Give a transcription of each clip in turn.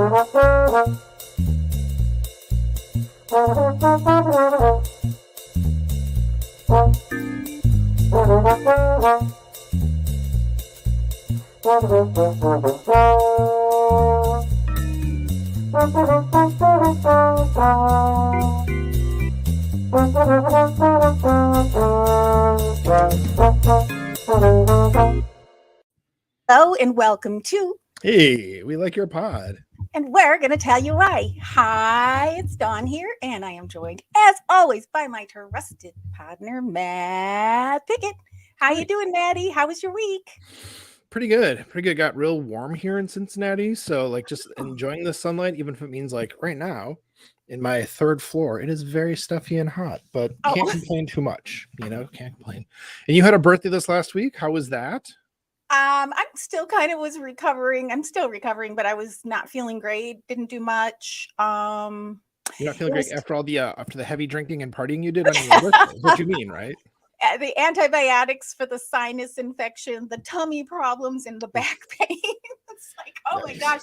Hello and welcome to Hey, we like your pod. And we're going to tell you why. Hi, it's Dawn here, and I am joined, as always, by my trusted partner, Matt Pickett. How you doing, Maddie? How was your week? Pretty good. Pretty good. Got real warm here in Cincinnati, so just enjoying the sunlight, even if it means right now in my third floor, it is very stuffy and hot, but can't complain too much. Can't complain. And you had a birthday this last week. How was that? I'm still kind of was recovering. I'm still recovering, but I was not feeling great. Didn't do much. You're not feeling great after all the after the heavy drinking and partying you did on your birthday. Is what you mean, right? The antibiotics for the sinus infection, the tummy problems, and the back pain. It's like, oh my gosh,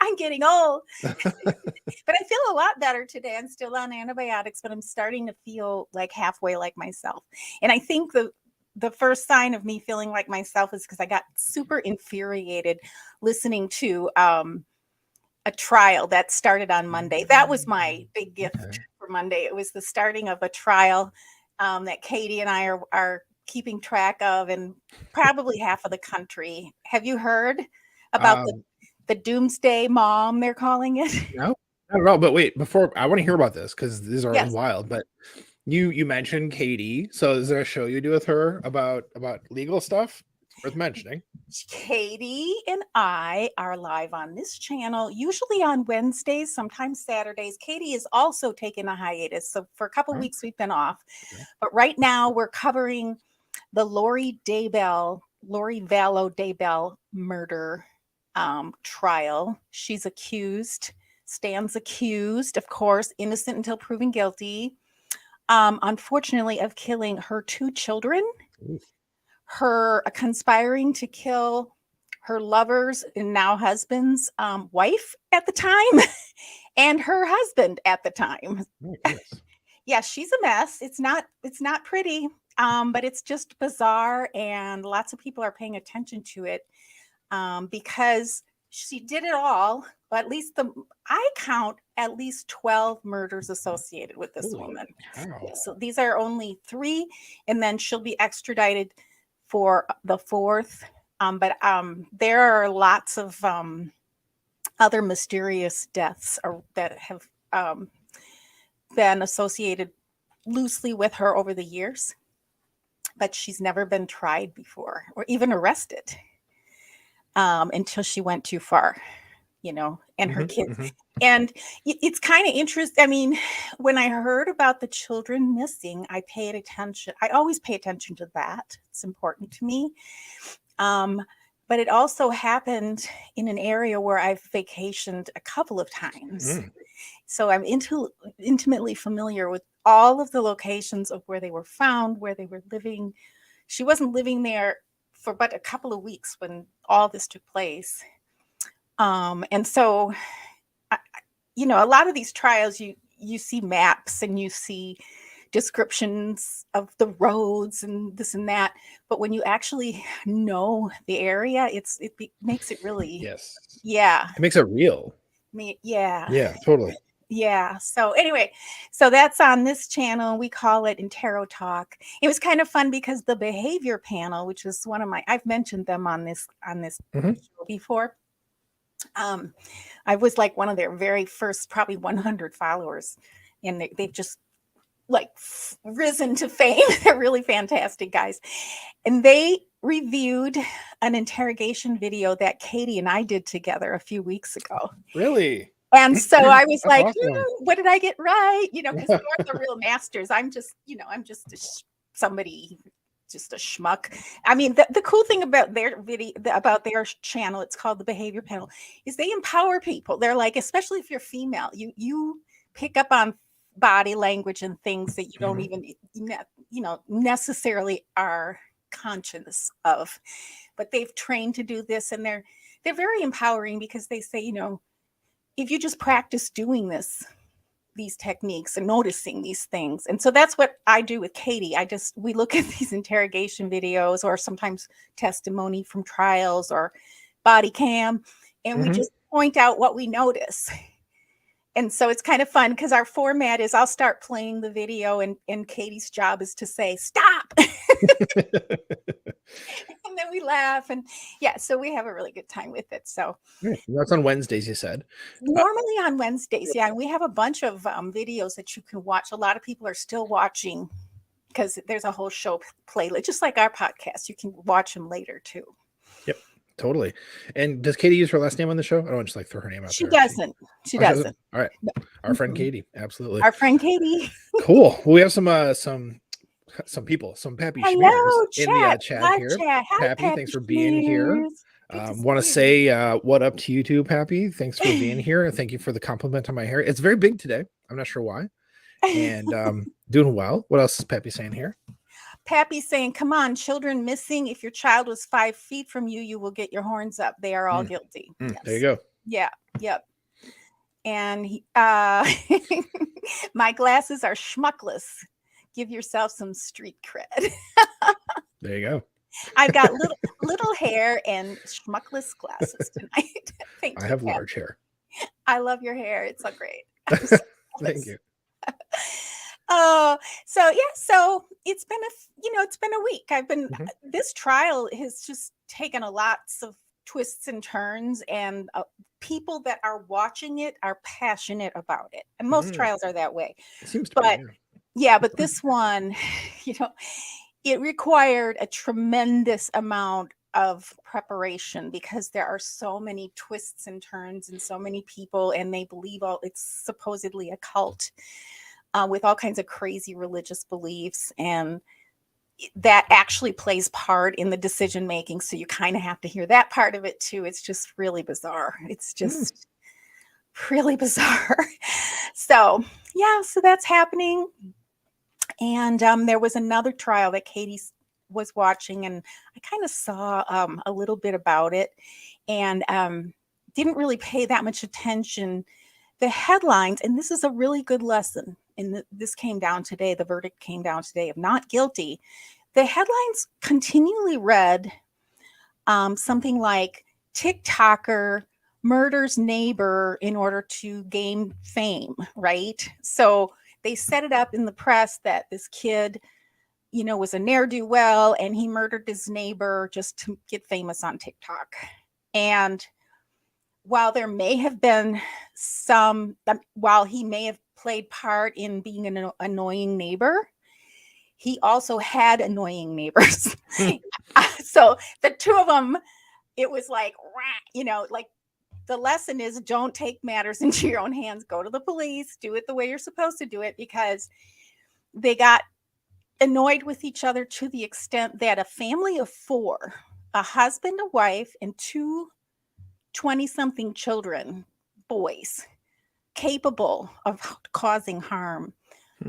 I'm getting old. But I feel a lot better today. I'm still on antibiotics, but I'm starting to feel like halfway like myself. And I think the first sign of me feeling like myself is because I got super infuriated listening to a trial that started on Monday. That was my big gift for Monday. It was the starting of a trial that Katie and I are keeping track of, and probably half of the country. Have you heard about the doomsday mom, they're calling it? No, not at all. But wait, before I want to hear about this because these are wild. But you mentioned Katie, so is there a show you do with her about legal stuff? It's worth mentioning. Katie and I are live on this channel, usually on Wednesdays, sometimes Saturdays. Katie is also taking a hiatus. So for a couple of weeks, we've been off. Okay. But right now, we're covering the Lori Vallow Daybell murder trial. She's stands accused, of course, innocent until proven guilty, unfortunately, of killing her 2 children. Ooh. Her conspiring to kill her lover's and now husband's wife at the time and her husband at the time. Oh, yeah, she's a mess. It's not pretty, but it's just bizarre, and lots of people are paying attention to it because she did it all. But at least I count at least 12 murders associated with this woman. Wow. Yeah, so these are only 3, and then she'll be extradited for the 4th. But there are lots of other mysterious deaths that have been associated loosely with her over the years. But she's never been tried before or even arrested until she went too far, and her kids. Mm-hmm. And it's kind of interesting. I mean, when I heard about the children missing, I paid attention. I always pay attention to that. It's important to me. But it also happened in an area where I've vacationed a couple of times. So I'm intimately familiar with all of the locations of where they were found, where they were living. She wasn't living there for but a couple of weeks when all this took place. And so, a lot of these trials, you see maps and you see descriptions of the roads and this and that. But when you actually know the area, it makes it really. Yes. Yeah. It makes it real. Yeah. Yeah, totally. Yeah. So anyway, that's on this channel. We call it Intero Talk. It was kind of fun because the behavior panel, which is I've mentioned them on this show before. I was like one of their very first, probably 100 followers, and they've just risen to fame. They're really fantastic guys. And they reviewed an interrogation video that Katie and I did together a few weeks ago. Really? And so I was like, awesome. What did I get right? Because they're the real masters. I'm just somebody, just a schmuck. I mean, the cool thing about their video, about their channel, it's called the Behavior Panel, is they empower people. They're like, especially if you're female, you pick up on body language and things that you don't even, necessarily are conscious of. But they've trained to do this, and they're very empowering because they say, if you just practice doing these techniques and noticing these things. And so that's what I do with Katie. We look at these interrogation videos or sometimes testimony from trials or body cam, and we just point out what we notice. And so it's kind of fun because our format is I'll start playing the video and Katie's job is to say, stop. And then we laugh. And yeah, so we have a really good time with it. So that's on Wednesdays, you said. Normally on Wednesdays. Yeah. And we have a bunch of videos that you can watch. A lot of people are still watching because there's a whole show playlist, just like our podcast. You can watch them later too. Yep. Totally. And does Katie use her last name on the show? I don't just like throw her name out there. She Oh, doesn't. All right. Our friend Katie. Absolutely. Our friend Katie. Cool. Well, we have some people, some Pappy Schmears in the chat Live here. Chat. Hi, Pappy, thanks for being here. Want to say what up to you too, Pappy. Thanks for being here. Thank you for the compliment on my hair. It's very big today. I'm not sure why. And doing well. What else is Pappy saying here? Pappy's saying, come on, children missing. If your child was 5 feet from you, you will get your horns up. They are all guilty. Yes. There you go. Yeah. Yep. And my glasses are schmuckless. Give yourself some street cred. There you go. I've got little hair and schmuckless glasses tonight. Thank you. I have large hair. I love your hair. It's so great. So thank you. So it's been a week. I've been this trial has just taken lots of twists and turns, and people that are watching it are passionate about it, and most trials are that way. It seems to be. Yeah, but this one, it required a tremendous amount of preparation because there are so many twists and turns and so many people, and they believe it's supposedly a cult with all kinds of crazy religious beliefs, and that actually plays part in the decision making. So you kind of have to hear that part of it too. It's just really bizarre. It's just really bizarre. So that's happening. And there was another trial that Katie was watching, and I kind of saw a little bit about it and didn't really pay that much attention. The headlines, and this is a really good lesson, and this came down today, the verdict came down today of not guilty. The headlines continually read something like TikToker murders neighbor in order to gain fame, right? So they set it up in the press that this kid, was a ne'er-do-well and he murdered his neighbor just to get famous on TikTok. And while there may have been while he may have played part in being an annoying neighbor, he also had annoying neighbors. So the two of them, it was like, like the lesson is don't take matters into your own hands. Go to the police, do it the way you're supposed to do it, because they got annoyed with each other to the extent that a family of 4, a husband, a wife, and 2 20-something children, boys, capable of causing harm,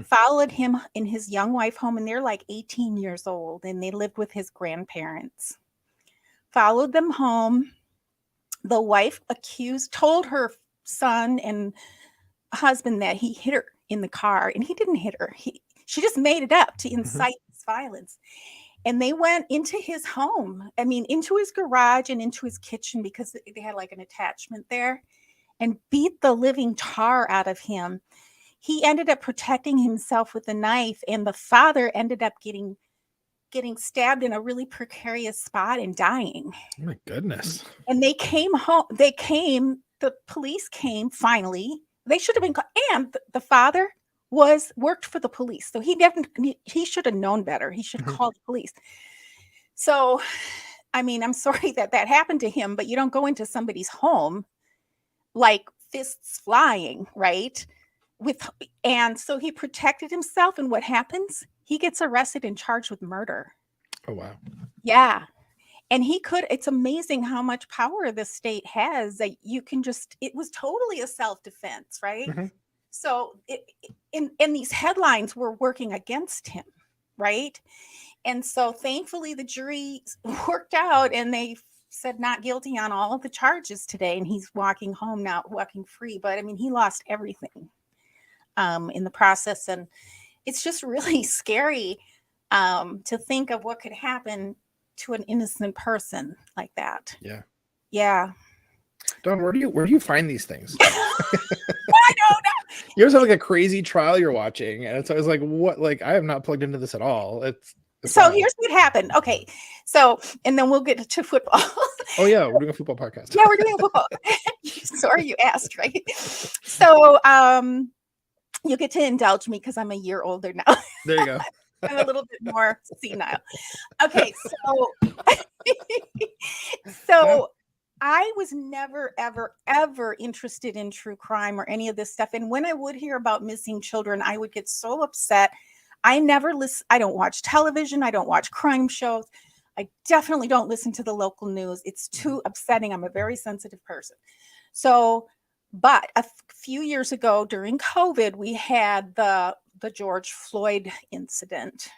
followed him and his young wife home, and they're like 18 years old, and they lived with his grandparents. Followed them home. The wife told her son and husband that he hit her in the car, and he didn't hit her. She just made it up to incite this violence. And they went into his home, into his garage and into his kitchen, because they had like an attachment there, and beat the living tar out of him. He ended up protecting himself with a knife, and the father ended up getting stabbed in a really precarious spot and dying. Oh my goodness. And they came home. The police came finally. They should have been, and the father worked for the police. So he should have known better. He should have called the police. So, I'm sorry that happened to him, but you don't go into somebody's home like fists flying, right? And so he protected himself, and what happens? He gets arrested and charged with murder. Oh, wow. Yeah. And it's amazing how much power the state has that you can it was totally a self-defense, right? So and these headlines were working against him, right? And so thankfully the jury worked out, and they said not guilty on all of the charges today, and he's walking home now, walking free. But I mean, he lost everything in the process, and it's just really scary to think of what could happen to an innocent person like that. Yeah. Yeah. Dawn, where do you find these things? I don't know. You always have like a crazy trial you're watching, and it's always like, what? Like, I have not plugged into this at all. It's so wild. here's what happened. Okay, so and then we'll get to football. Oh yeah, we're doing a football podcast. Yeah, we're doing a football. Sorry, you asked, right? So you get to indulge me because I'm a year older now. There you go. I'm a little bit more senile. Okay, so I was never, ever, ever interested in true crime or any of this stuff. And when I would hear about missing children, I would get so upset. I never listen. I don't watch television. I don't watch crime shows. I definitely don't listen to the local news. It's too upsetting. I'm a very sensitive person. So, but a few years ago during COVID, we had the George Floyd incident,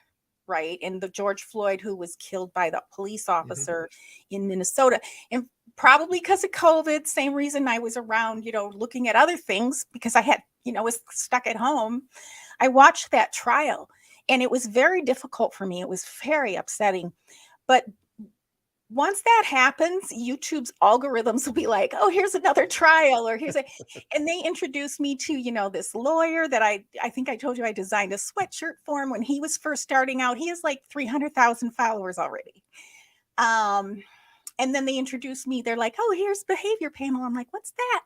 right? And the George Floyd who was killed by the police officer in Minnesota. And probably because of COVID, same reason I was around, looking at other things because I had, was stuck at home. I watched that trial and it was very difficult for me. It was very upsetting. But once that happens, YouTube's algorithms will be like, oh, here's another trial, or and they introduced me to, this lawyer that I think I told you I designed a sweatshirt for him when he was first starting out. He has like 300,000 followers already. And then they introduced me. They're like, oh, here's Behavior Panel. I'm like, what's that?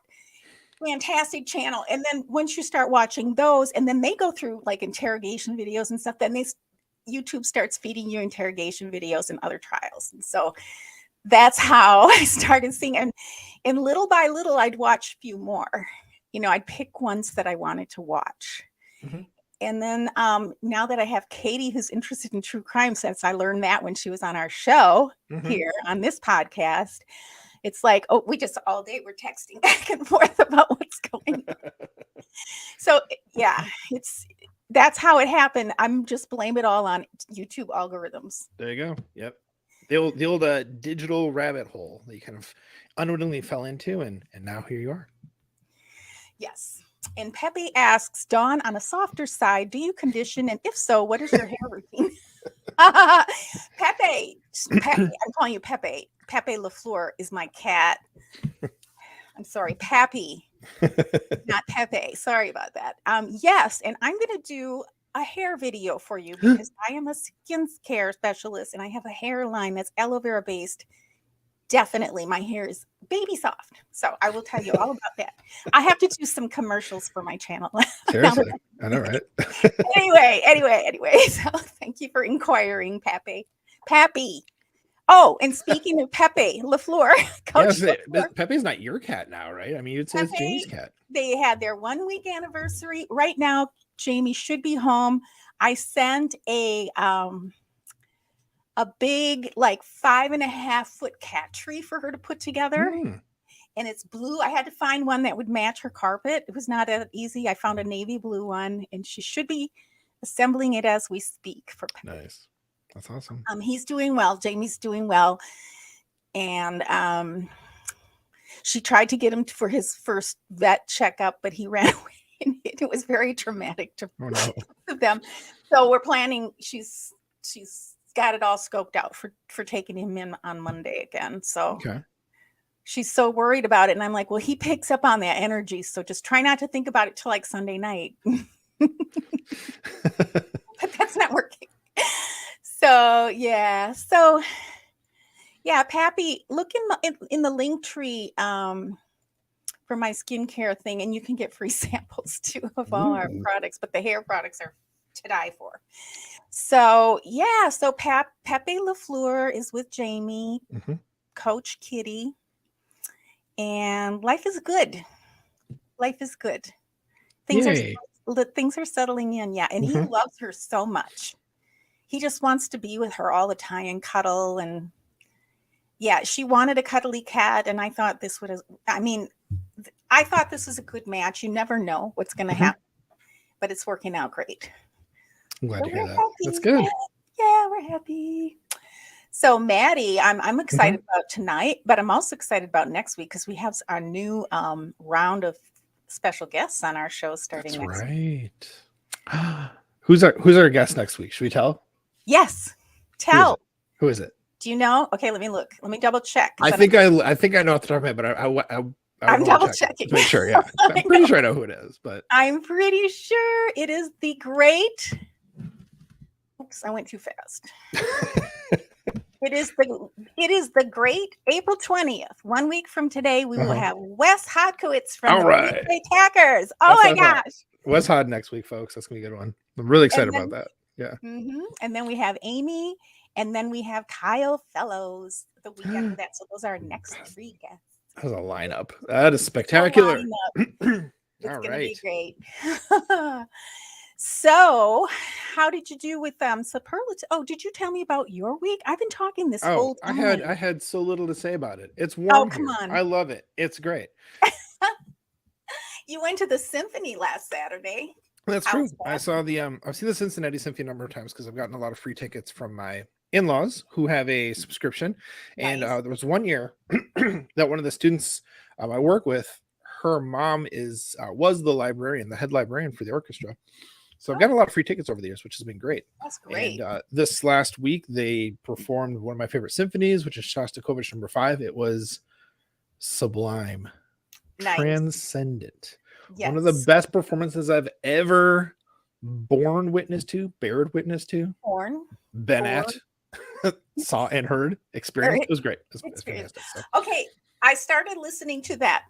Fantastic channel. And then once you start watching those, and then they go through like interrogation videos and stuff, then YouTube starts feeding you interrogation videos and other trials. And so that's how I started seeing. And little by little, I'd watch a few more. I'd pick ones that I wanted to watch. And then now that I have Katie, who's interested in true crime, since I learned that when she was on our show here on this podcast, it's like, oh, we just all day we're texting back and forth about what's going on. So yeah, that's how it happened. I'm just blame it all on YouTube algorithms. There you go. Yep. The old digital rabbit hole that you kind of unwittingly fell into, and now here you are. Yes. And Pepe asks, Dawn, on a softer side, do you condition? And if so, what is your hair routine? Pepe, I'm calling you Pepe. Pepe LaFleur is my cat. I'm sorry, Pappy, not Pepe. Sorry about that. Yes, and I'm going to do a hair video for you because I am a skin care specialist and I have a hairline that's aloe vera based. Definitely, my hair is baby soft. So I will tell you all about that. I have to do some commercials for my channel. Seriously, I know, right? Anyway. So thank you for inquiring, Pappy. Pappy. Oh, and speaking of Pepe LaFleur, Coach LaFleur, Pepe's not your cat now, right? I mean, you'd say it's Jamie's cat. They had their 1 week anniversary. Right now, Jamie should be home. I sent a big, like 5.5 foot cat tree for her to put together. And it's blue. I had to find one that would match her carpet. It was not that easy. I found a navy blue one, and she should be assembling it as we speak for Pepe. Nice. That's awesome. He's doing well. Jamie's doing well. And she tried to get him for his first vet checkup, but he ran away. And it was very traumatic to both of them. So we're planning, she's got it all scoped out for taking him in on Monday again. So she's so worried about it. And I'm like, well, he picks up on that energy. So just try not to think about it till like Sunday night. But that's not working. So yeah, Pappy, look in the link tree for my skincare thing, and you can get free samples too of all our products. But the hair products are to die for. So yeah, so Pepe LaFleur is with Jamie, Coach Kitty, and life is good. Life is good. Things are settling in. Yeah, and he loves her so much. He just wants to be with her all the time and cuddle. And yeah, she wanted a cuddly cat. And I thought this was a good match. You never know what's going to happen, but it's working out great. I'm glad to hear that. That's good. Yeah, we're happy. So Maddie, I'm excited about tonight, but I'm also excited about next week because we have our new round of special guests on our show starting That's next week. right. Who's our guest next week? Should we tell? Yes. Who is Tell. it? Who is it? Do you know? Okay, let me look. Let me double check. I think I know off the top of my head, but I would I'm want double to check checking. to make sure. Yeah, I'm pretty sure I know who it is, but I'm pretty sure it is the great. Oops, I went too fast. It is the great April 20th. 1 week from today, we will have Wes Hodkowitz from the Weekday Tackers. Oh my gosh. Wes Hod next week, folks. That's gonna be a good one. I'm really excited about that. Yeah. And then we have Amy, and then we have Kyle Fellows the week after that. So those are our next 3 guests. That was a lineup. That is spectacular. It's gonna be great. So, how did you do with superlative? Oh, did you tell me about your week? I've been talking this whole time. I had so little to say about it. It's warm. Come on. I love it. It's great. You went to the symphony last Saturday. That's true. I saw I've seen the Cincinnati Symphony a number of times because I've gotten a lot of free tickets from my in-laws who have a subscription. Nice. And there was one year that one of the students I work with, her mom was the librarian, the head librarian for the orchestra. So I've got a lot of free tickets over the years, which has been great. That's great. And this last week, they performed one of my favorite symphonies, which is Shostakovich No. 5. It was sublime, transcendent. Yes. One of the best performances I've ever bared witness to. Been at, saw and heard, experienced. It was great. It was fantastic. So. Okay, I started listening to that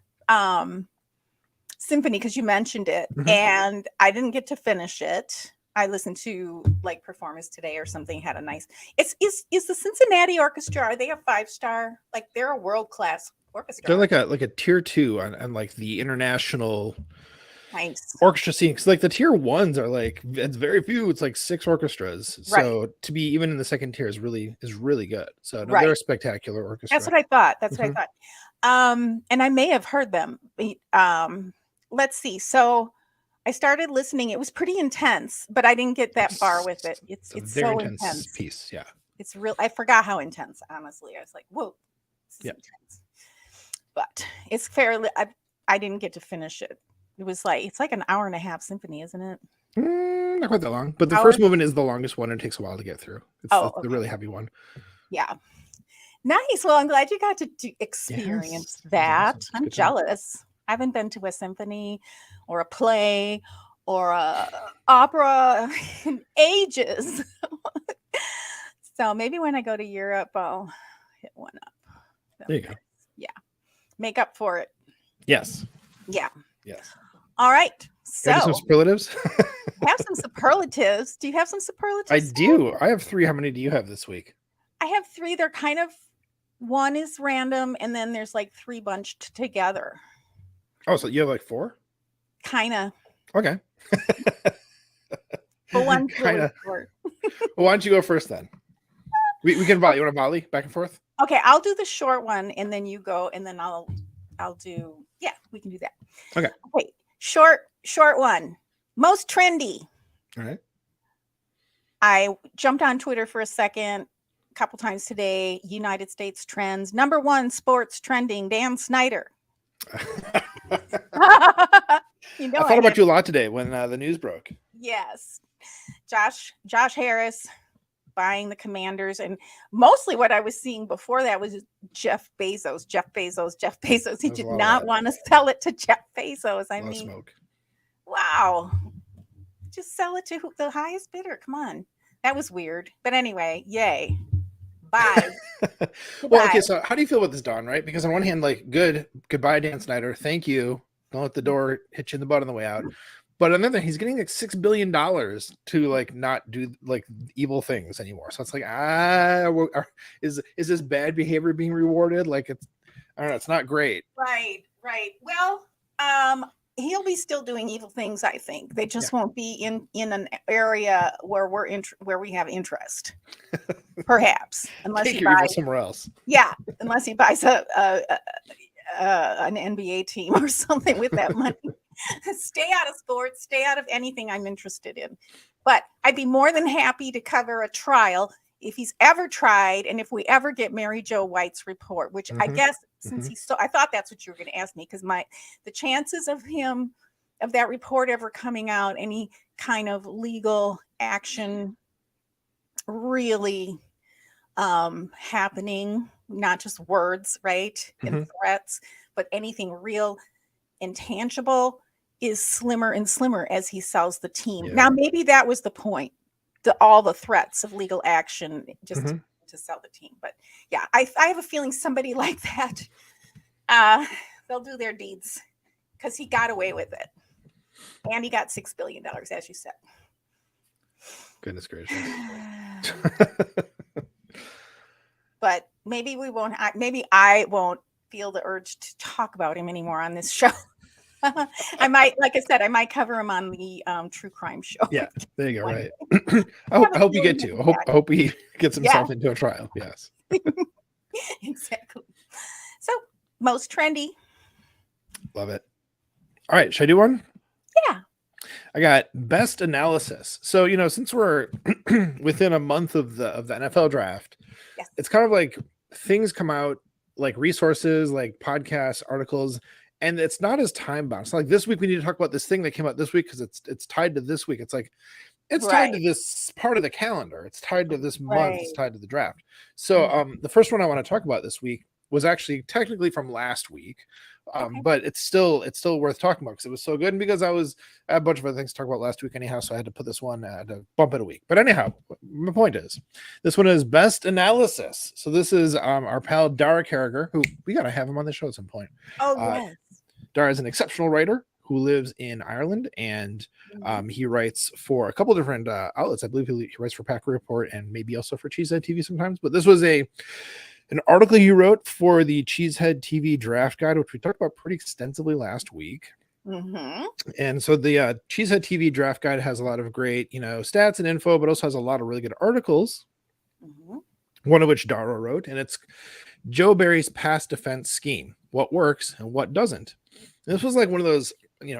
symphony because you mentioned it, and I didn't get to finish it. I listened to like Performance Today or something. Had a nice. Is the Cincinnati Orchestra? Are they a 5-star? Like they're a world-class orchestra. They're like a tier 2 on like the international nice orchestra scene. Like the tier 1s are like it's very few. It's like 6 orchestras. Right. So to be even in the second tier is really good. So no, they're a spectacular orchestra. That's what I thought. That's what I thought. And I may have heard them. Let's see. So I started listening. It was pretty intense, but I didn't get that far with it. It's so intense piece. Yeah. It's real. I forgot how intense, honestly. I was like, whoa, this is intense. But it's fairly, I didn't get to finish it. It was like, it's like an hour and a half symphony, isn't it? Not quite that long, but the first movement is the longest one. And it takes a while to get through. It's the really heavy one. Yeah. Nice. Well, I'm glad you got to experience that. Awesome. I'm jealous. I haven't been to a symphony or a play or a opera in ages. So maybe when I go to Europe, I'll hit one up. There you go. Yeah. Make up for it. Yes. Yeah. Yes. All right. So some superlatives. Have some superlatives. Do you have some superlatives? I do. I have 3. How many do you have this week? I have 3. They're kind of, one is random, and then there's like 3 bunched together. Oh, so you have like 4? Kind of. Okay. But one's really short. Well, why don't you go first then? We can volley. You want to volley back and forth? Okay, I'll do the short one, and then you go, and then I'll do. Yeah, we can do that. Okay. Okay. Short one. Most trendy. All right. I jumped on Twitter for a second, a couple times today. United States trends. Number 1 sports trending. Dan Snyder. You know, I thought about you a lot today when the news broke. Yes, Josh Harris buying the Commanders, and mostly what I was seeing before that was Jeff Bezos. He did not want to sell it to Jeff Bezos. I mean, smoke. Wow, just sell it to the highest bidder. Come on, that was weird. But anyway, yay. Bye. Well, okay, so how do you feel about this, Dawn, right? Because on one hand, like, goodbye, Dan Snyder. Thank you. Don't let the door hit you in the butt on the way out. But on the other hand, he's getting like $6 billion to like not do like evil things anymore. So it's like, is this bad behavior being rewarded? Like I don't know, it's not great. Right. Well, he'll be still doing evil things, I think. They just won't be in an area where where we have interest. Perhaps. Unless he buys somewhere else. Yeah, unless he buys an NBA team or something with that money. Stay out of sports, stay out of anything I'm interested in. But I'd be more than happy to cover a trial if he's ever tried, and if we ever get Mary Jo White's report, which I guess since he's so, I thought that's what you were going to ask me, because the chances of that report ever coming out, any kind of legal action really happening, not just words, right, and threats, but anything real and tangible, is slimmer and slimmer as he sells the team. Now, maybe that was the point, all the threats of legal action just to sell the team. But yeah, I have a feeling somebody like that, they'll do their deeds, because he got away with it. And he got $6 billion, as you said. Goodness gracious. But maybe I won't feel the urge to talk about him anymore on this show. I might, like I said, I might cover him on the true crime show. Yeah, there you go. Right. I hope you get to. I hope he gets himself into a trial. Yes. Exactly. So, most trendy. Love it. All right, should I do one? Yeah. I got best analysis. So, since we're within a month of the NFL draft, it's kind of like things come out, like resources, like podcasts, articles, and it's not as time bound. It's like this week we need to talk about this thing that came out this week because it's tied to this week. It's like it's tied to this part of the calendar. It's tied to this month. It's tied to the draft. So the first one I want to talk about this week was actually technically from last week. But it's still worth talking about because it was so good, and because I had a bunch of other things to talk about last week anyhow, so I had to put this one to bump it a week. But anyhow, my point is, this one is best analysis. So this is our pal Dara Carragher, who we gotta have him on the show at some point. Yes. Dara is an exceptional writer who lives in Ireland, and he writes for a couple different outlets. I believe he writes for Packer Report and maybe also for Cheesehead TV sometimes. But this was an article he wrote for the Cheesehead TV Draft Guide, which we talked about pretty extensively last week. And so the Cheesehead TV Draft Guide has a lot of great, stats and info, but also has a lot of really good articles. One of which Dara wrote, and it's Joe Barry's pass defense scheme: what works and what doesn't. And this was like one of those,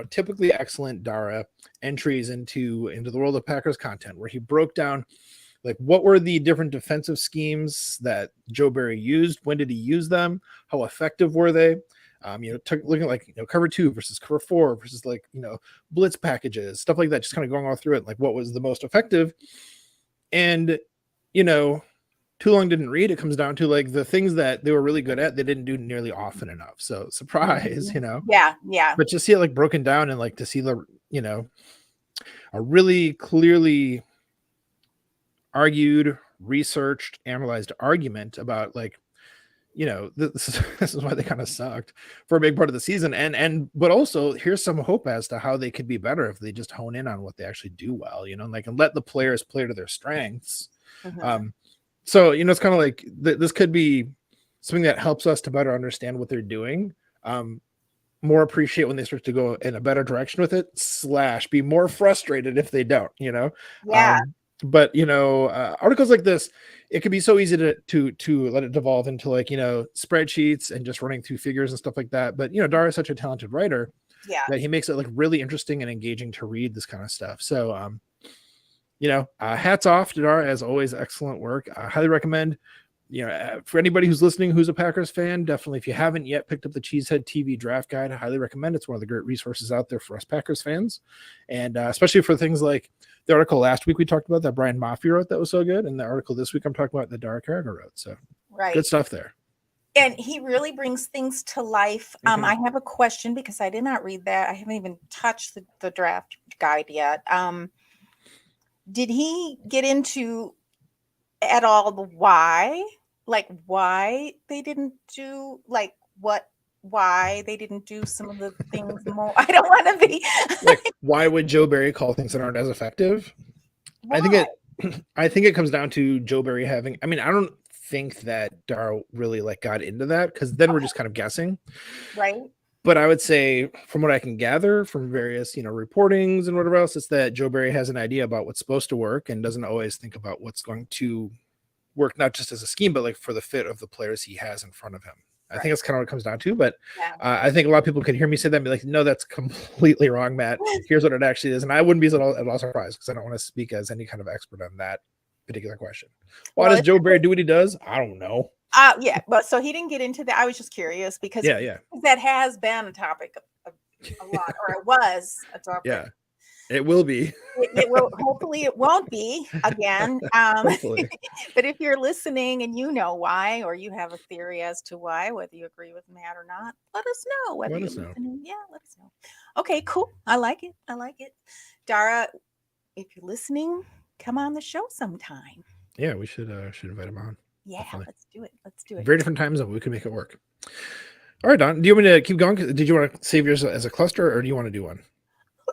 typically excellent Dara entries into the world of Packers content, where he broke down like what were the different defensive schemes that Joe Barry used, when did he use them, how effective were they, looking at like cover 2 versus cover 4 versus blitz packages, stuff like that, just kind of going all through it, like what was the most effective. And too long didn't read. It comes down to like the things that they were really good at, they didn't do nearly often enough. So surprise, yeah, but to see it like broken down and like to see the a really clearly argued, researched, analyzed argument about like, this is why they kind of sucked for a big part of the season. But also here's some hope as to how they could be better if they just hone in on what they actually do well, and let the players play to their strengths. So, it's kind of like this could be something that helps us to better understand what they're doing. More appreciate when they start to go in a better direction with it, / be more frustrated if they don't, Yeah. But articles like this, it could be so easy to let it devolve into like spreadsheets and just running through figures and stuff like that. But Dara is such a talented writer that he makes it like really interesting and engaging to read this kind of stuff. So hats off to Dara, as always. Excellent work. I highly recommend. For anybody who's listening who's a Packers fan, definitely, if you haven't yet picked up the Cheesehead TV Draft Guide, I highly recommend. It's one of the great resources out there for us Packers fans, and especially for things like the article last week we talked about that Brian Maffey wrote that was so good, and the article this week I'm talking about that Dara Carragher wrote. So good stuff there. And he really brings things to life. I have a question because I did not read that. I haven't even touched the draft guide yet. Did he get into at all the why they didn't do why they didn't do some of the things more? I don't want to be like, why would Joe Barry call things that aren't as effective? Why? I think it comes down to Joe Barry having, I don't think that Dara really got into that, because then we're just kind of guessing. Right. But I would say, from what I can gather from various, reportings and whatever else, it's that Joe Barry has an idea about what's supposed to work and doesn't always think about what's going to work, not just as a scheme, but for the fit of the players he has in front of him. I think that's kind of what it comes down to. But I think a lot of people could hear me say that and be like, no, that's completely wrong, Matt. Here's what it actually is. And I wouldn't be at all surprised, because I don't want to speak as any kind of expert on that particular question. Why does Joe Barry do what he does? I don't know. Yeah, but so he didn't get into that. I was just curious because that has been a topic a lot, or it was a topic. Yeah, it will be. It will. Hopefully, it won't be again. Hopefully. But if you're listening and you know why, or you have a theory as to why, whether you agree with Matt or not, let us know. Whether you're listening, yeah, let us know. Okay, cool. I like it. I like it. Dara, if you're listening, come on the show sometime. Yeah, we should invite him on. Yeah, definitely. Let's do it. Let's do it. Very different times, and we can make it work. All right, Don. Do you want me to keep going? Did you want to save yours as a cluster, or do you want to do one?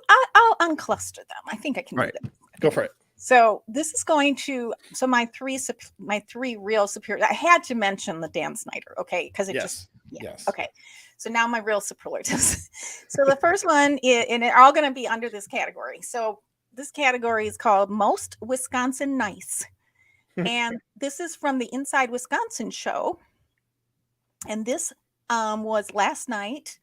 I'll uncluster them. I think I can do that. Go for it. So this is going to, so my three real superior, I had to mention the Dan Snyder, okay? Because it yes. Okay. So now my real superlatives. So the first one is, and they're all going to be under this category. So this category is called Most Wisconsin Nice. And this is from the Inside Wisconsin show. And this was last night,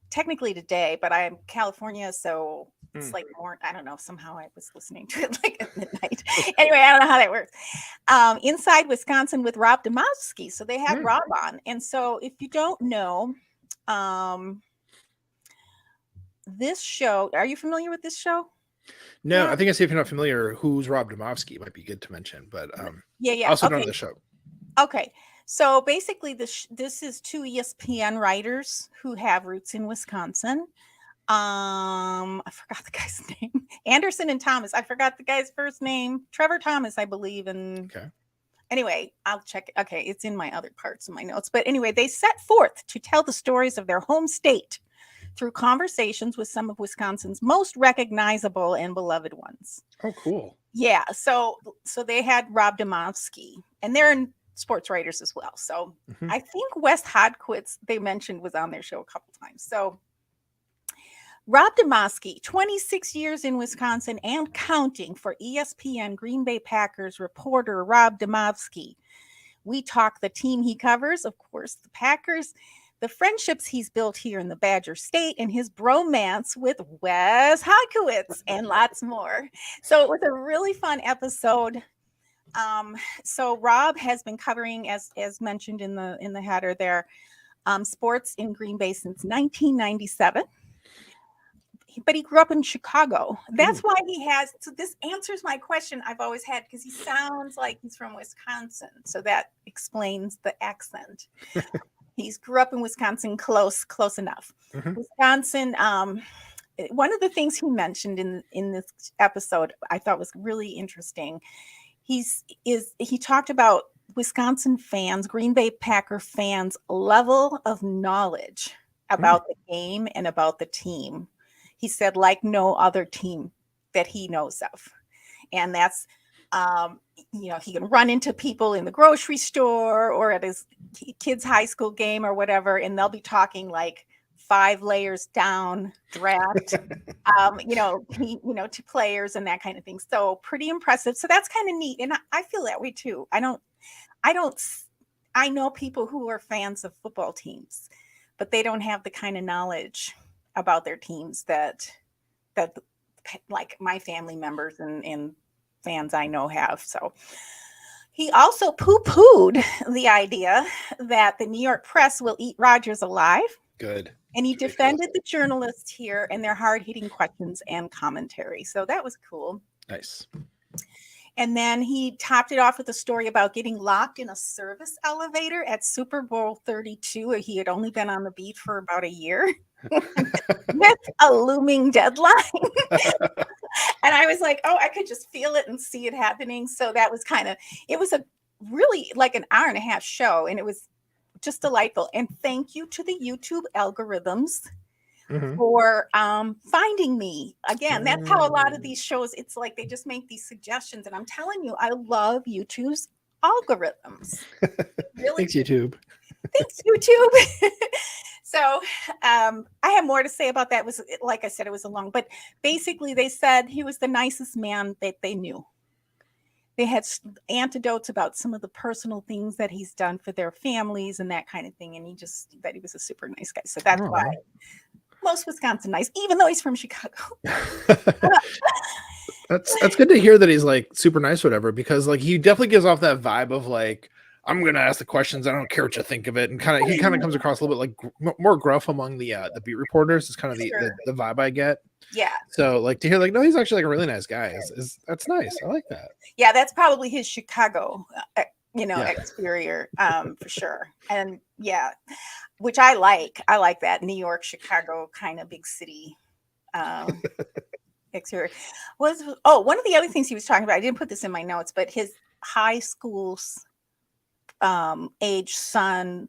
technically today, but I'm California, so it's like more, I don't know, somehow I was listening to it like at midnight. Anyway, I don't know how that works. Inside Wisconsin with Rob Domowski. So they had Rob on. And so if you don't know, this show, are you familiar with this show? No, I think I say if you're not familiar, who's Rob Domowski might be good to mention, but also know the show. Okay. So basically this is two ESPN writers who have roots in Wisconsin. I forgot the guy's name. Anderson and Thomas. I forgot the guy's first name. Trevor Thomas, I believe. And anyway, I'll check it. Okay, it's in my other parts of my notes. But anyway, they set forth to tell the stories of their home state through conversations with some of Wisconsin's most recognizable and beloved ones. Oh, cool. Yeah. So they had Rob Domowski, and they're sports writers as well. So I think Wes Hodquist, they mentioned, was on their show a couple times. So Rob Domowski, 26 years in Wisconsin and counting for ESPN Green Bay Packers reporter Rob Domowski. We talk the team he covers, of course, the Packers, the friendships he's built here in the Badger State, and his bromance with Wes Hodquist, and lots more. So it was a really fun episode. So Rob has been covering, as mentioned in the header there, sports in Green Bay since 1997. But he grew up in Chicago. That's why he has. So this answers my question I've always had, because he sounds like he's from Wisconsin. So that explains the accent. He's grew up in Wisconsin, close enough. Wisconsin. One of the things he mentioned in this episode I thought was really interesting. He talked about Wisconsin fans, Green Bay Packer fans' level of knowledge about the game and about the team. He said, like no other team that he knows of. And that's, he can run into people in the grocery store or at his kid's high school game or whatever, and they'll be talking like 5 layers down draft, to players and that kind of thing. So pretty impressive. So that's kind of neat. And I feel that way too. I know people who are fans of football teams, but they don't have the kind of knowledge about their teams that like my family members and fans I know have. So he also poo-pooed the idea that the New York press will eat Rodgers alive. Good. And he defended the journalists here and their hard-hitting questions and commentary. So that was cool. Nice. And then he topped it off with a story about getting locked in a service elevator at Super Bowl 32. He had only been on the beat for about a year with a looming deadline. And I was like, oh, I could just feel it and see it happening. So that was it was a really like an hour and a half show. And it was just delightful. And thank you to the YouTube algorithms for finding me. Again, that's how a lot of these shows, it's like they just make these suggestions. And I'm telling you, I love YouTube's algorithms. Really. Thanks, YouTube. Thanks, YouTube. So I have more to say about that. It was, like I said, it was a long, but basically they said he was the nicest man that they knew. They had anecdotes about some of the personal things that he's done for their families and that kind of thing. And that he was a super nice guy. So that's why most Wisconsin nice, even though he's from Chicago. That's good to hear that he's like super nice, whatever, because like he definitely gives off that vibe of like, I'm gonna ask the questions. I don't care what you think of it, and he kind of comes across a little bit like more gruff among the beat reporters. Is kind of the vibe I get. Yeah. So like to hear like, no, he's actually like a really nice guy. Is that's nice. I like that. Yeah, that's probably his Chicago, exterior, for sure. And yeah, which I like. I like that New York, Chicago kind of big city exterior. One of the other things he was talking about, I didn't put this in my notes, but his high school's age son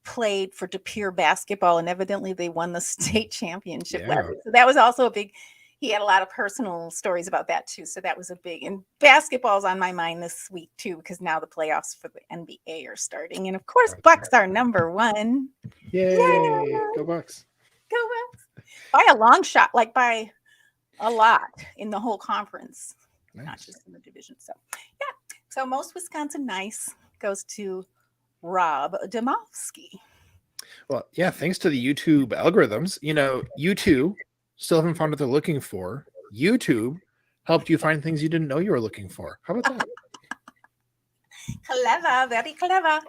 played for De Pere basketball, and evidently they won the state championship. Yeah. So that was also a big, he had a lot of personal stories about that too. So that was a big, and basketball's on my mind this week too, because now the playoffs for the NBA are starting. And of course, Bucks are number one. Yay! Go Bucks. Go Bucks. By a long shot, like by a lot in the whole conference, not just in the division. So yeah. So most Wisconsin nice goes to Rob Domofsky. Well, yeah, thanks to the YouTube algorithms, YouTube still haven't found what they're looking for. YouTube helped you find things you didn't know you were looking for. How about that? Clever, very clever.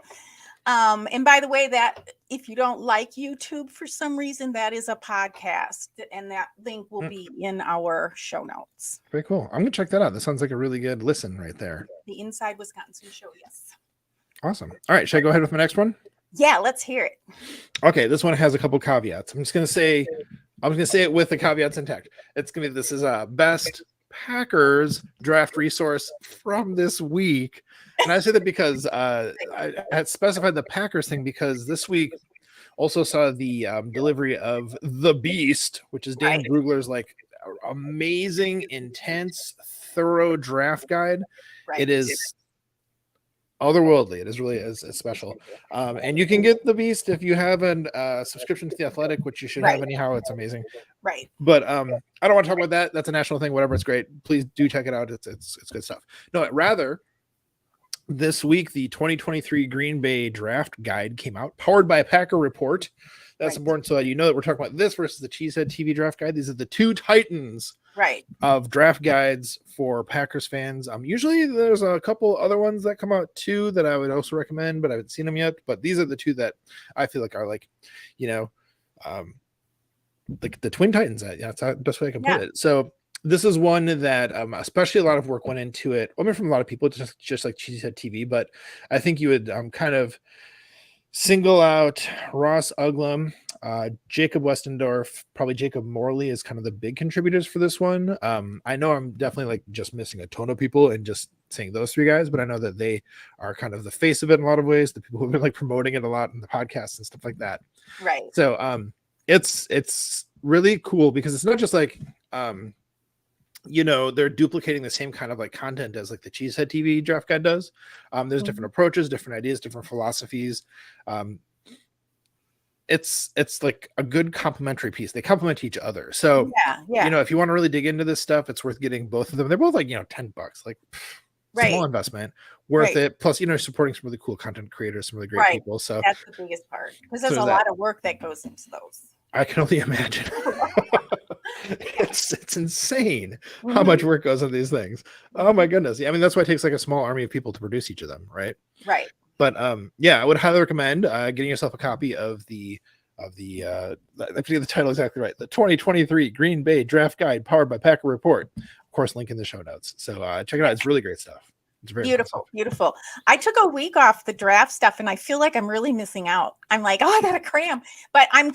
And by the way, that if you don't like YouTube for some reason, that is a podcast, and that link will be in our show notes. Very cool. I'm gonna check that out. That sounds like a really good listen right there. The Inside Wisconsin show, yes. Awesome. All right, should I go ahead with my next one? Yeah, let's hear it. Okay, this one has a couple caveats. I'm gonna say it with the caveats intact. It's gonna be this is a best Packers draft resource from this week. And I say that because I had specified the Packers thing because this week also saw the delivery of The Beast, which is Dan Brugler's like amazing, intense, thorough draft guide. Right. It is otherworldly. It is really is special. And you can get The Beast if you have a subscription to The Athletic, which you should have anyhow. It's amazing. Right. But I don't want to talk about that. That's a national thing. Whatever. It's great. Please do check it out. It's good stuff. No, rather, this week, the 2023 Green Bay Draft Guide came out, powered by a Packer Report. That's important so that you know that we're talking about this versus the Cheesehead TV Draft Guide. These are the two titans of draft guides for Packers fans. Usually there's a couple other ones that come out too that I would also recommend, but I haven't seen them yet. But these are the two that I feel like are like, like the Twin Titans. That's the best way I can put it. So this is one that especially a lot of work went into it. I mean, from a lot of people, just like Cheesehead TV, but I think you would kind of single out Ross Uglum, Jacob Westendorf, probably Jacob Morley is kind of the big contributors for this one. I know I'm definitely like just missing a ton of people and just saying those three guys, but I know that they are kind of the face of it in a lot of ways. The people who've been like promoting it a lot in the podcasts and stuff like that. Right. So it's really cool because it's not just like they're duplicating the same kind of like content as like the Cheesehead TV Draft Guide does. There's different approaches, different ideas, different philosophies. It's like a good complementary piece. They complement each other. So if you want to really dig into this stuff, it's worth getting both of them. They're both like $10, like small investment, worth it. Plus, supporting some really cool content creators, some really great people. So that's the biggest part because there's a lot of work that goes into those. I can only imagine. It's insane how much work goes into these things. Oh my goodness. I mean, that's why it takes like a small army of people to produce each of them, right? Right. But I would highly recommend getting yourself a copy of the I forget the title exactly right. The 2023 Green Bay Draft Guide powered by Packer Report. Of course, link in the show notes. So check it out. It's really great stuff. It's very beautiful. I took a week off the draft stuff and I feel like I'm really missing out. I'm like, I gotta cram. But I'm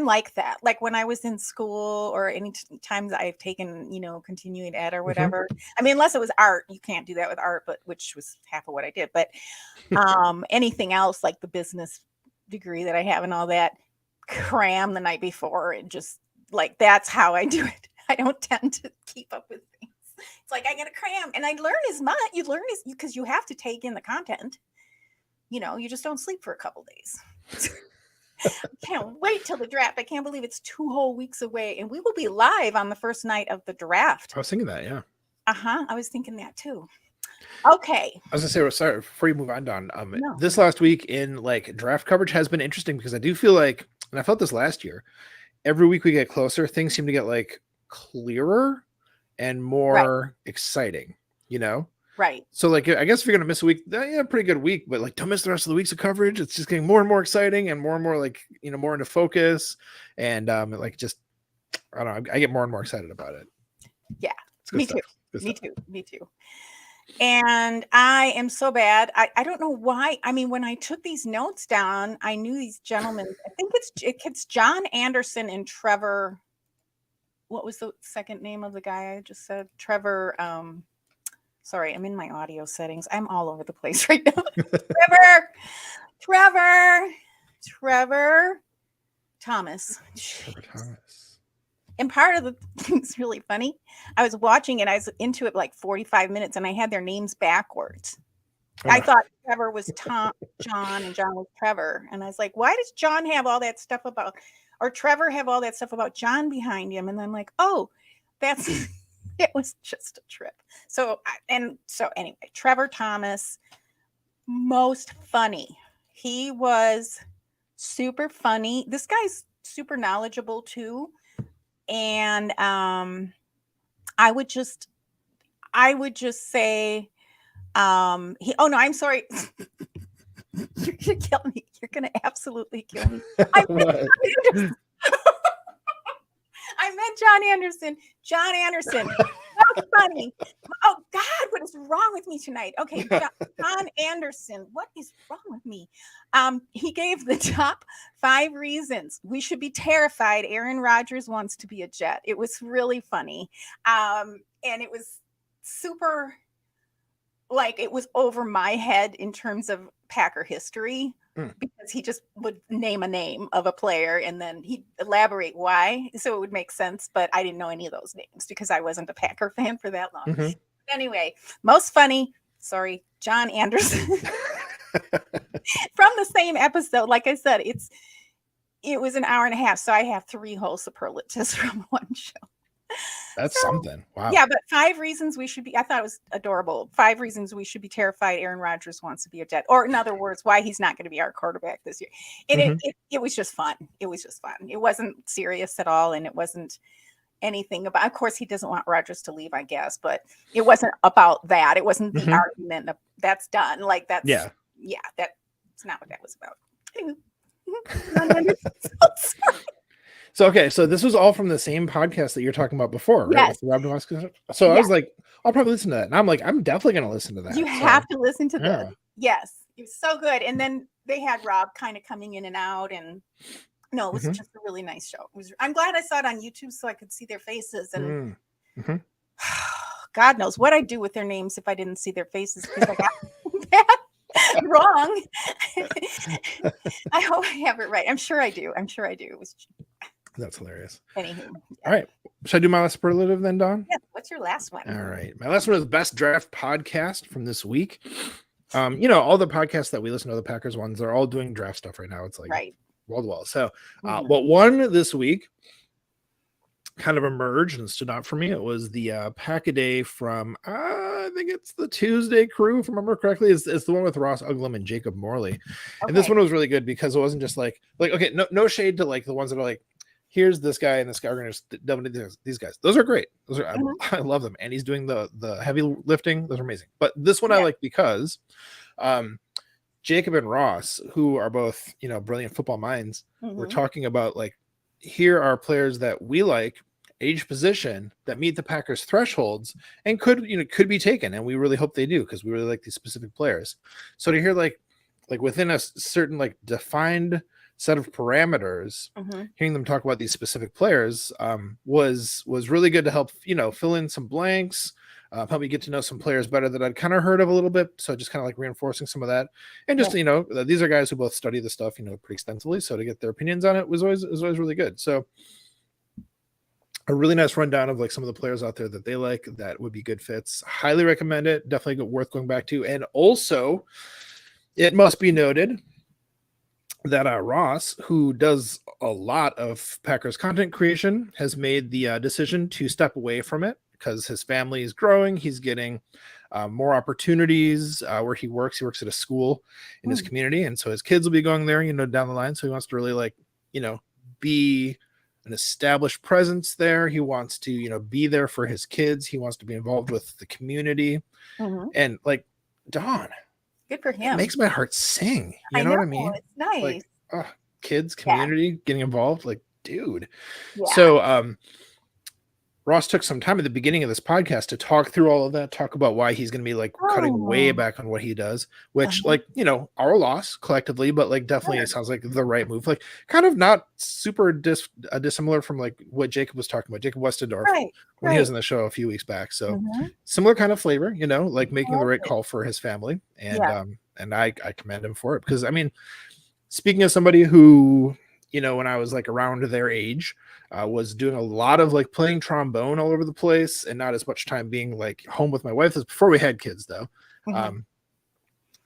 like that. Like when I was in school or any times I've taken, continuing ed or whatever. I mean, unless it was art, you can't do that with art, but which was half of what I did. But anything else like the business degree that I have and all that, cram the night before and just like that's how I do it. I don't tend to keep up with things. It's like I gotta cram and I learn as much. You learn because you have to take in the content. You just don't sleep for a couple days. I can't wait till the draft. I can't believe it's 2 whole weeks away, and we will be live on the first night of the draft. I was thinking that, yeah. I was thinking that too. Okay. I was gonna say, sorry, before you move on, Don. This last week in like draft coverage has been interesting because I do feel like, and I felt this last year, every week we get closer, things seem to get like clearer. and Right. more exciting, you know? Right. So like, I guess if you're going to miss a week, yeah, pretty good week, but like don't miss the rest of the weeks of coverage. It's just getting more and more exciting and more like, more into focus. And like just, I don't know, I get more and more excited about it. Yeah. It's good stuff. Good Me stuff. too. Me too. And I am so bad. I don't know why. I mean, when I took these notes down, I knew these gentlemen. I think it's John Anderson and Trevor. What was the second name of the guy I just said? Trevor. Sorry, I'm in my audio settings. I'm all over the place right now. Trevor Thomas. Trevor Thomas. And part of the thing's really funny. I was watching it. I was into it like 45 minutes, and I had their names backwards. Oh. I thought Trevor was John, and John was Trevor. And I was like, why does John have all that stuff about, or Trevor have all that stuff about John behind him? And then I'm like, oh, that's, it was just a trip. So anyway, Trevor Thomas, most funny. He was super funny. This guy's super knowledgeable too. And I would just say, oh no, I'm sorry. You're gonna kill me. You're gonna absolutely kill me. I meant John Anderson. John Anderson. That's funny. Oh God, what is wrong with me tonight? Okay, John Anderson. What is wrong with me? He gave the top 5 reasons we should be terrified Aaron Rodgers wants to be a Jet. It was really funny. And it was super, like, it was over my head in terms of Packer history, because he just would name a name of a player and then he'd elaborate why, so it would make sense. But I didn't know any of those names because I wasn't a Packer fan for that long. Anyway, most funny, sorry, John Anderson. From the same episode. Like I said, it was an hour and a half, so I have 3 whole superlatives from one show. That's something. Wow. Yeah, but 5 reasons we should be, I thought it was adorable. 5 reasons we should be terrified Aaron Rodgers wants to be a Jet. Or in other words, why he's not going to be our quarterback this year. And it was just fun. It was just fun. It wasn't serious at all. And it wasn't anything about, of course, he doesn't want Rodgers to leave, I guess. But it wasn't about that. It wasn't the argument of, that's done. Like that's, that's not what that was about. Anyway. So, okay, so this was all from the same podcast that you're talking about before, right? Yes. So I was like, I'll probably listen to that. And I'm like, I'm definitely going to listen to that. You have to listen to this. Yes. It was so good. And then they had Rob kind of coming in and out. And no, it was just a really nice show. I'm glad I saw it on YouTube so I could see their faces. And God knows what I'd do with their names if I didn't see their faces, because I got that wrong. I hope I have it right. I'm sure I do. It was... That's hilarious. Anywho. All right. Should I do my last superlative then, Dawn? Yeah. What's your last one? All right. My last one is best draft podcast from this week. All the podcasts that we listen to, the Packers ones, they're all doing draft stuff right now. It's like wall to wall. So what won this week kind of emerged and stood out for me. It was the Pack-A-Day from, I think it's the Tuesday Crew, if I remember correctly. It's the one with Ross Uglum and Jacob Morley. Okay. And this one was really good because it wasn't just like, okay, no shade to like the ones that are like, here's this guy and this guy. We're going to delve into these guys. Those are great. I love them. And he's doing the heavy lifting. Those are amazing. But this one I like because Jacob and Ross, who are both, brilliant football minds, were talking about like, here are players that we like, age, position, that meet the Packers thresholds and could be taken. And we really hope they do, because we really like these specific players. So to hear like within a certain like defined set of parameters, hearing them talk about these specific players was really good to help, fill in some blanks, help me get to know some players better that I'd kind of heard of a little bit. So just kind of like reinforcing some of that. And just, these are guys who both study the stuff, pretty extensively. So to get their opinions on it was always really good. So a really nice rundown of like some of the players out there that they like that would be good fits. Highly recommend it. Definitely worth going back to. And also, it must be noted that Ross, who does a lot of Packers content creation, has made the decision to step away from it because his family is growing. He's getting more opportunities where he works. He works at a school in his community. And so his kids will be going there, down the line. So he wants to really be an established presence there. He wants to, be there for his kids. He wants to be involved with the community. Mhm. And like, Dawn, Good for it him. makes my heart sing. You I know know, what I mean? it's nice. Like, kids, Yeah. community, getting involved. Like, dude. Yeah. So, Ross took some time at the beginning of this podcast to talk through all of that, talk about why he's going to be like cutting way Oh. back on what he does, which Uh-huh. like, our loss collectively, but like definitely it Sure. sounds like the right move. Like kind of not super dissimilar from like what Jacob was talking about, Jacob Westendorf, Right. when he was Right. in the show a few weeks back. So Mhm. similar kind of flavor, like I making the like right it. call for his family. Yeah. And I commend him for it because I mean, speaking of somebody who, when I was like around their age, was doing a lot of like playing trombone all over the place and not as much time being like home with my wife as before we had kids though. Mhm.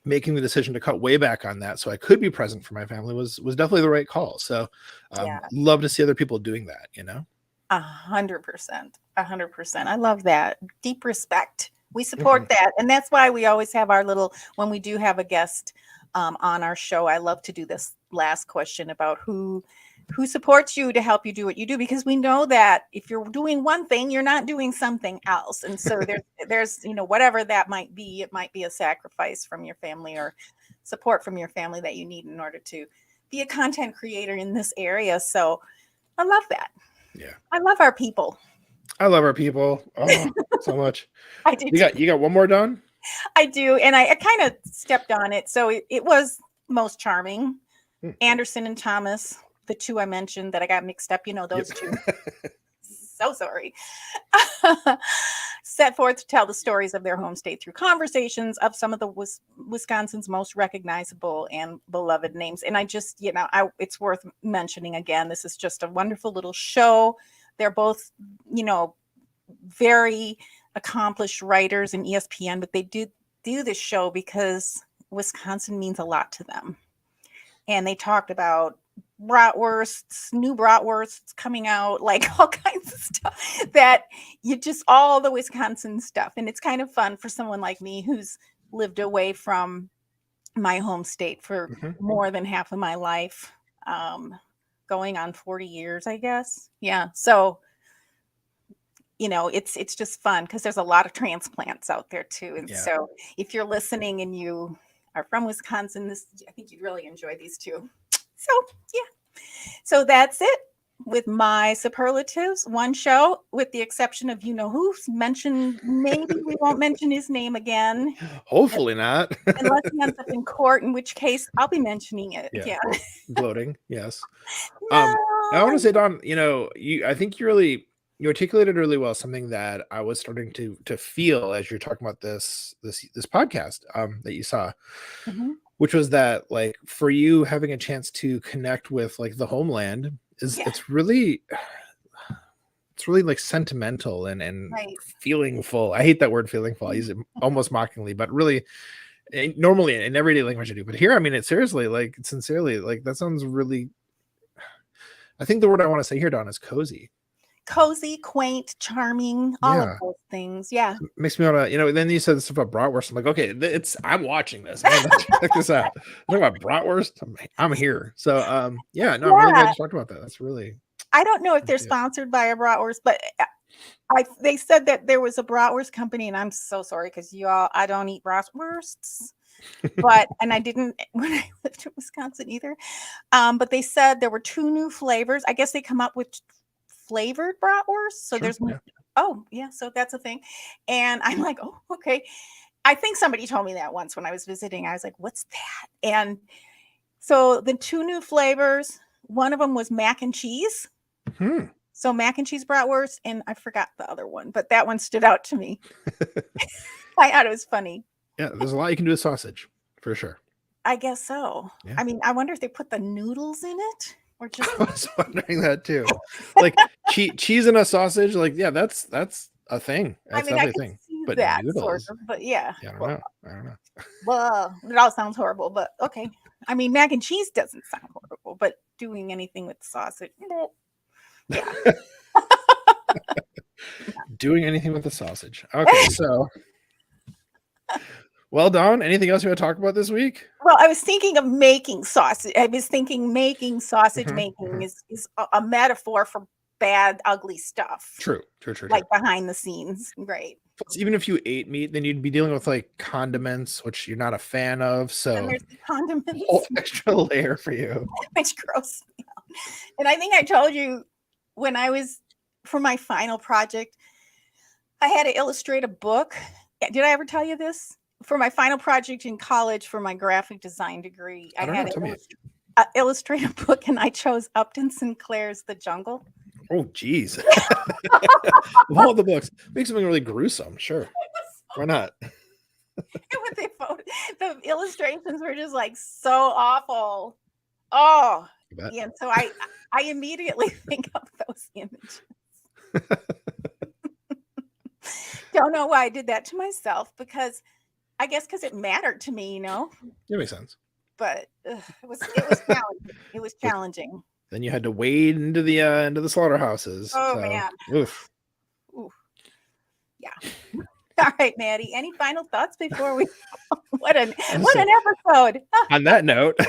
Making the decision to cut way back on that so I could be present for my family was definitely the right call. So Yeah. love to see other people doing that, 100%. 100%. I love that. Deep respect. We support that. And that's why we always have our little, when we do have a guest on our show, I love to do this last question about who supports you to help you do what you do, because we know that if you're doing one thing, you're not doing something else. And so there's whatever that might be, it might be a sacrifice from your family or support from your family that you need in order to be a content creator in this area. So I love that. Yeah. I love our people. I love our people. Oh, so much. I do You got one more done? I do. And I kind of stepped on it. So it was Most Charming. Anderson and Thomas, the two I mentioned that I got mixed up, those two. So sorry. Set forth to tell the stories of their home state through conversations of some of the Wisconsin's most recognizable and beloved names. And I just, it's worth mentioning again. This is just a wonderful little show. They're both, very accomplished writers in ESPN, but they do this show because Wisconsin means a lot to them. And they talked about bratwursts, new bratwursts coming out, like all kinds of stuff that all the Wisconsin stuff. And it's kind of fun for someone like me who's lived away from my home state for more than half of my life, going on 40 years, I guess. Yeah. So, it's just fun because there's a lot of transplants out there too. And so if you're listening and you are from Wisconsin, I think you'd really enjoy these two. So, yeah. So that's it with my superlatives. One show, with the exception of who's mentioned. Maybe we won't mention his name again. Hopefully not. Unless he ends up in court, in which case I'll be mentioning it again. Gloating, yes. No. I want to say, Dawn, I think you articulated really well something that I was starting to feel as you're talking about this podcast that you saw, which was that like for you having a chance to connect with like the homeland it's really like sentimental and feeling full. I hate that word feeling full. I use it almost mockingly, but really normally in everyday language I do. But here, I mean it seriously, like sincerely, like that sounds really, I think the word I want to say here, Dawn, is cozy. Cozy, quaint, charming, all of those things. Yeah. Makes me want to, then you said this about bratwurst. I'm like, okay, I'm watching this. I'm gonna check this out. Talking about bratwurst, I'm here. So I'm really glad you talked about that. That's really, I don't know if they're sponsored by a bratwurst, but they said that there was a bratwurst company, and I'm so sorry because I don't eat bratwursts. And I didn't when I lived in Wisconsin either. But they said there were 2 new flavors. I guess they come up with flavored bratwurst. So there's so that's a thing. And I'm like, oh, okay. I think somebody told me that once when I was visiting. I was like, what's that? And so the 2 new flavors, one of them was mac and cheese. So mac and cheese bratwurst, and I forgot the other one, but that one stood out to me. I thought it was funny. Yeah, there's a lot you can do with sausage, for sure. I guess so. Yeah. I mean, I wonder if they put the noodles in it or just. I was wondering that too. Like cheese in a sausage, like that's a thing. That's definitely a thing. But that noodles, sort of, but yeah. I don't know. Well, it all sounds horrible, but okay. I mean, mac and cheese doesn't sound horrible, but doing anything with sausage, yeah. Doing anything with the sausage. Okay, so Well, Dawn, anything else you want to talk about this week? Well, I was thinking of making sausage. I was thinking making sausage making is a metaphor for bad, ugly stuff. True. Like behind the scenes. Great. Plus, even if you ate meat, then you'd be dealing with like condiments, which you're not a fan of. So And there's the condiments. Whole extra layer for you. Which gross me out. And I think I told you when I was for my final project, I had to illustrate a book. Did I ever tell you this? For my final project in college for my graphic design degree, I had to illustrate a book, and I chose Upton Sinclair's The Jungle. Oh, geez. Of all the books, make something really gruesome. Sure. Why not? The illustrations were just like so awful. Oh, yeah. And so I immediately think of those images. Don't know why I did that to myself, because I guess because it mattered to me, you know. That makes sense. But it was challenging. It was challenging. Then you had to wade into the slaughterhouses. Oh, man. Oof. Yeah. All right, Maddie. Any final thoughts before we? What an episode! On that note,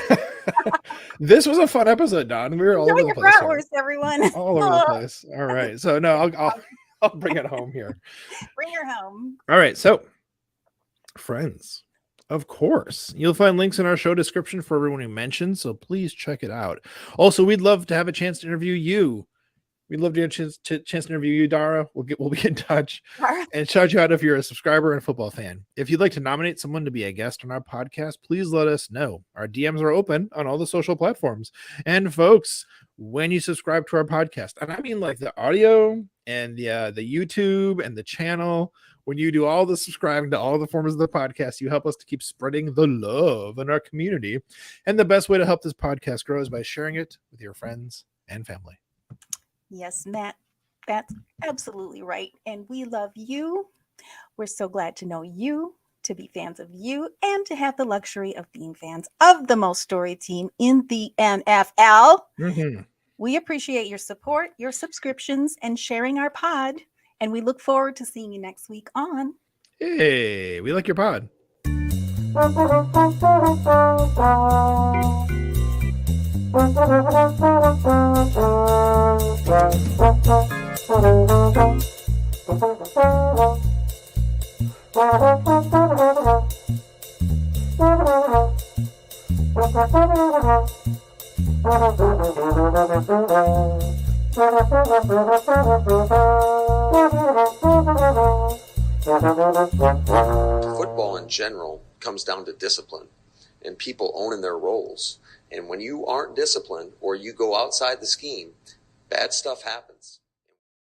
this was a fun episode, Don. We were all over the place. Everyone. All over the place. All right. So no, I'll bring it home here. Bring her home. All right. So, friends, of course, you'll find links in our show description for everyone who mentioned. So please check it out. Also, we'd love to have a chance to interview you. We'd love to get a chance to interview you, Dara. We'll be in touch and shout you out if you're a subscriber and a football fan. If you'd like to nominate someone to be a guest on our podcast, please let us know. Our DMs are open on all the social platforms. And folks, when you subscribe to our podcast, and I mean like the audio and the YouTube and the channel, when you do all the subscribing to all the forms of the podcast, you help us to keep spreading the love in our community. And the best way to help this podcast grow is by sharing it with your friends and family. Yes, Matt, that's absolutely right. And we love you. We're so glad to know you, to be fans of you, and to have the luxury of being fans of the most storied team in the NFL. We appreciate your support, your subscriptions, and sharing our pod. And we look forward to seeing you next week on Hey, we like your pod. Football in general comes down to discipline and people owning their roles. And when you aren't disciplined or you go outside the scheme, bad stuff happens.